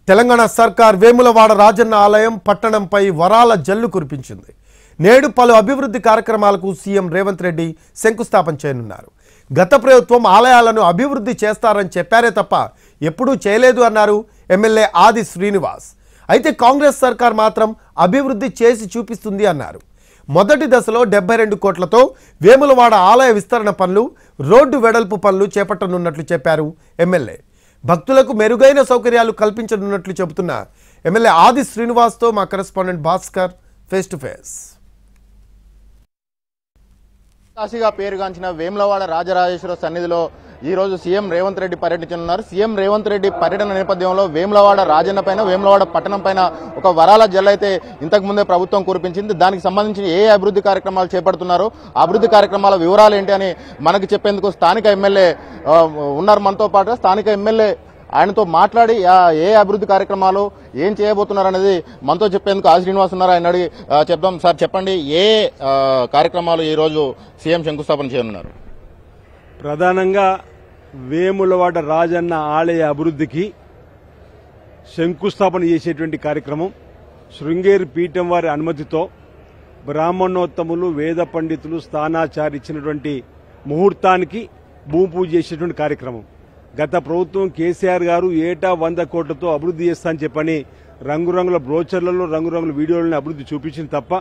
తెలంగాణ సర్కార్ వేములవాడ రాజన్న ఆలయం పట్టణంపై వరాల జల్లు కురిపించింది. నేడు పలు అభివృద్ధి కార్యక్రమాలకు సీఎం రేవంత్ రెడ్డి శంకుస్థాపన చేయనున్నారు. గత ప్రభుత్వం ఆలయాలను అభివృద్ధి చేస్తారని చెప్పారే తప్ప ఎప్పుడూ చేయలేదు అన్నారు ఎమ్మెల్యే ఆది శ్రీనివాస్. అయితే కాంగ్రెస్ సర్కార్ మాత్రం అభివృద్ధి చేసి చూపిస్తుంది అన్నారు. మొదటి దశలో 72 కోట్లతో వేములవాడ ఆలయ విస్తరణ పనులు, రోడ్డు వెడల్పు పనులు చేపట్టనున్నట్లు చెప్పారు ఎమ్మెల్యే. భక్తులకు మెరుగైన సౌకర్యాలు కల్పించనున్నట్లు చెబుతున్న ఎమ్మెల్యే ఆది శ్రీనివాస్తో మా correspondent Bhaskar face to face. కాశీగా పేరుగాంచిన వేములవాడ రాజరాజేశ్వర సన్నిధిలో ఈ రోజు సీఎం రేవంత్ రెడ్డి పర్యటించనున్నారు. సీఎం రేవంత్ రెడ్డి పర్యటన నేపథ్యంలో వేములవాడ రాజన్న పైన, వేములవాడ పట్టణం పైన ఒక వరాల జల్ అయితే ఇంతకు ముందే ప్రభుత్వం కురిపించింది. దానికి సంబంధించి ఏ అభివృద్ధి కార్యక్రమాలు చేపడుతున్నారో అభివృద్ధి కార్యక్రమాల వివరాలు ఏంటి అని మనకు చెప్పేందుకు స్థానిక ఎమ్మెల్యే ఉన్నారు. మనతో పాటు స్థానిక ఎమ్మెల్యే ఆయనతో మాట్లాడి ఏ అభివృద్ధి కార్యక్రమాలు ఏం చేయబోతున్నారు అనేది మనతో చెప్పేందుకు ఆది శ్రీనివాస్ ఉన్నారు. ఆయన అడిగి చెప్దాం. సార్ చెప్పండి, ఏ కార్యక్రమాలు ఈ రోజు సీఎం శంకుస్థాపన చేయనున్నారు? ప్రధానంగా వేములవాడ రాజన్న ఆలయ అభివృద్ధికి శంకుస్థాపన చేసేటువంటి కార్యక్రమం శృంగేరి పీఠం వారి అనుమతితో బ్రాహ్మణోత్తములు, వేద పండితులు, స్థానాచారి ఇచ్చినటువంటి ముహూర్తానికి భూమి పూజ చేసేటువంటి కార్యక్రమం. గత ప్రభుత్వం కేసీఆర్ గారు ఏటా 100 కోట్లతో అభివృద్ధి చేస్తానని చెప్పని రంగురంగుల బ్రోచర్లలో, రంగురంగుల వీడియోలను అభివృద్ధి చూపించింది తప్ప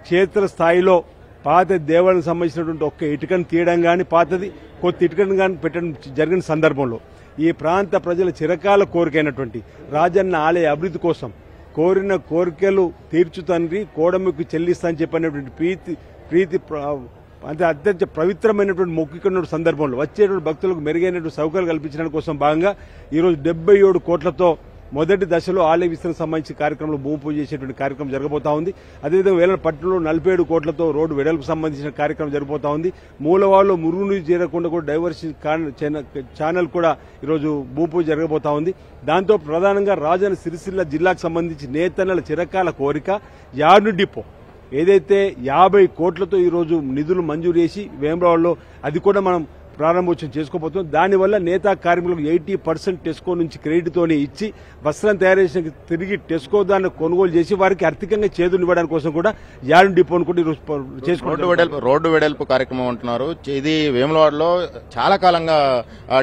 క్షేత్ర స్థాయిలో పాత దేవాలయానికి సంబంధించినటువంటి ఒక్క ఇటుకను తీయడం కానీ, పాతది కొత్త ఇటుకను కానీ పెట్టడం జరిగిన సందర్భంలో ఈ ప్రాంత ప్రజల చిరకాల కోరికైనటువంటి రాజన్న ఆలయ అభివృద్ధి కోసం కోరిన కోరికలు తీర్చు తండ్రి, కోడమికి చెల్లిస్తానని చెప్పినటువంటి ప్రీతి అంటే అత్యంత పవిత్రమైనటువంటి మొక్కుకున్న సందర్భంలో వచ్చేటువంటి భక్తులకు మెరుగైనటువంటి సౌకర్యాలు కల్పించడం కోసం భాగంగా ఈరోజు 77 కోట్లతో మొదటి దశలో ఆలయ విస్తరణ సంబంధించిన కార్యక్రమంలో భూమి పూజ చేసేటువంటి కార్యక్రమం జరగబోతా ఉంది. అదేవిధంగా వేలపట్నంలో 47 కోట్లతో రోడ్డు వెడల్పు సంబంధించిన కార్యక్రమం జరగబోతా ఉంది. మూలవాడలో మురుగునీరు చేరకుండా కూడా డైవర్షన్ ఛానల్ కూడా ఈరోజు భూమి పూజ జరగబోతా ఉంది. దాంతో ప్రధానంగా రాజన్న సిరిసిల్ల జిల్లాకు సంబంధించి నేతన్నల చిరకాల కోరిక యార్డు డిపో ఏదైతే 50 కోట్లతో ఈరోజు నిధులు మంజూరు చేసి వేములవాడలో అది కూడా మనం ప్రారంభోత్సవం చేసుకోబోతున్నాం. దానివల్ల నేతా కార్మికులకు 80% టెస్కో నుంచి క్రెడిట్తోనే ఇచ్చి వస్త్రం తయారు చేసిన తిరిగి టెస్కో దాన్ని కొనుగోలు చేసి వారికి ఆర్థికంగా చేదునివ్వడానికి కోసం కూడా యార్డు డిపోను కూడా ఈరోజు చేసుకుంటున్నారు. రోడ్డు వెడల్పు కార్యక్రమం అంటున్నారు. ఇది వేములవాడలో చాలా కాలంగా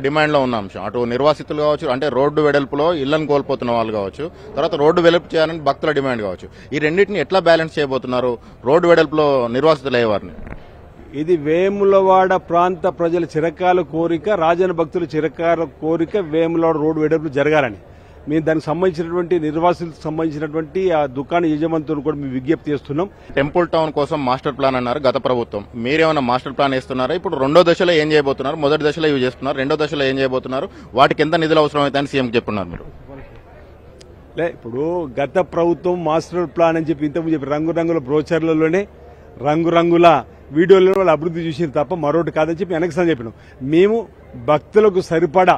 డిమాండ్ లో ఉన్న అంశం. అటు నిర్వాసితులు కావచ్చు, అంటే రోడ్డు వెడల్పులో ఇళ్లను కోల్పోతున్న వాళ్ళు కావచ్చు, తర్వాత రోడ్డు వెడల్పు చేయాలని భక్తుల డిమాండ్ కావచ్చు. ఈ రెండింటిని ఎట్లా బ్యాలెన్స్ చేయబోతున్నారు రోడ్డు వెడల్పులో నిర్వాసితులు అయ్యే వారిని? ఇది వేములవాడ ప్రాంత ప్రజల చిరకాల కోరిక, రాజన్న భక్తుల చిరకాల కోరిక వేములవాడ రోడ్డు వెడల్పు జరగాలని మేము దానికి సంబంధించినటువంటి నిర్వాసితులకు సంబంధించినటువంటి ఆ దుకాణ యజమానులను కూడా మేము విజ్ఞప్తి చేస్తున్నాం. టెంపుల్ టౌన్ కోసం మాస్టర్ ప్లాన్ అన్నారు గత ప్రభుత్వం. మీరేమైనా మాస్టర్ ప్లాన్ వేస్తున్నారా? ఇప్పుడు రెండో దశలో ఏం చేయబోతున్నారు? మొదటి దశలో ఇవి చేస్తున్నారు, రెండో దశలో ఏం చేయబోతున్నారు? వాటికి ఎంత నిధులు అవసరం అవుతాయని సీఎం చెప్పున్నారు మీరు? ఇప్పుడు గత ప్రభుత్వం మాస్టర్ ప్లాన్ అని చెప్పి ఇంతకుముందు చెప్పి రంగురంగుల బ్రోచర్లలోనే రంగురంగుల వీడియోలలో వాళ్ళు అభివృద్ధి చూసిన తప్ప మరొకటి కాదని చెప్పి వెనకసారి చెప్పినాం. మేము భక్తులకు సరిపడా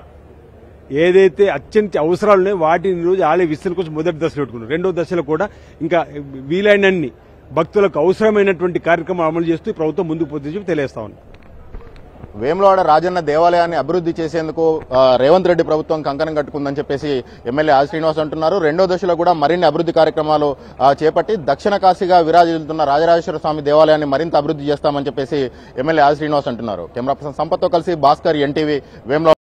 ఏదైతే అత్యంత అవసరాలున్నాయో వాటిని రోజు ఆలయ విస్తరణ కోసం మొదటి దశలో పెట్టుకున్నాం. రెండో దశలో కూడా ఇంకా వీలైనన్ని భక్తులకు అవసరమైనటువంటి కార్యక్రమం అమలు చేస్తూ ప్రభుత్వం ముందుకు పోతుందని చెప్పి తెలియజేస్తా ఉన్నాం. వేములవాడ రాజన్న దేవాలయాన్ని అభివృద్ధి చేసేందుకు రేవంత్ రెడ్డి ప్రభుత్వం కంకణం కట్టుకుందని చెప్పేసి ఎమ్మెల్యే ఆది శ్రీనివాస్ అంటున్నారు. రెండో దశలో కూడా మరిన్ని అభివృద్ధి కార్యక్రమాలు చేపట్టి దక్షిణ కాశీగా విరాజిల్లుతున్న రాజరాజేశ్వర స్వామి దేవాలయాన్ని మరింత అభివృద్ధి చేస్తామని చెప్పేసి ఎమ్మెల్యే ఆది శ్రీనివాస్ అంటున్నారు. కెమెరా పర్సన్ సంపత్తో కలిసి భాస్కర్, ఎన్టీవీ, వేములవాడ.